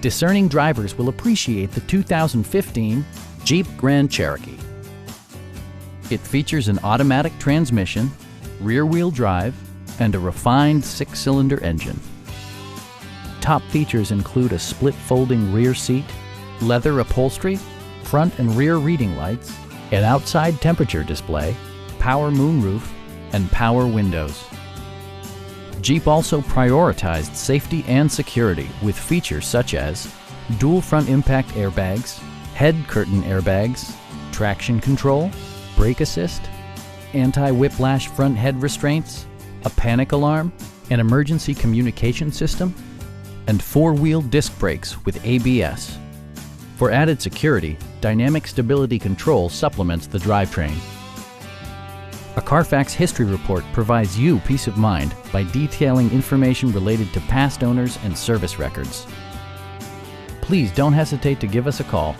Discerning drivers will appreciate the 2015 Jeep Grand Cherokee. It features an automatic transmission, rear-wheel drive, and a refined 6-cylinder engine. Top features include a split folding rear seat, leather upholstery, front and rear reading lights, an outside temperature display, power moonroof, and power windows. Jeep also prioritized safety and security with features such as dual front impact airbags, head curtain airbags, traction control, brake assist, anti-whiplash front head restraints, a panic alarm, an emergency communication system, and 4-wheel disc brakes with ABS. For added security, dynamic stability control supplements the drivetrain. A Carfax history report provides you peace of mind by detailing information related to past owners and service records. Please don't hesitate to give us a call.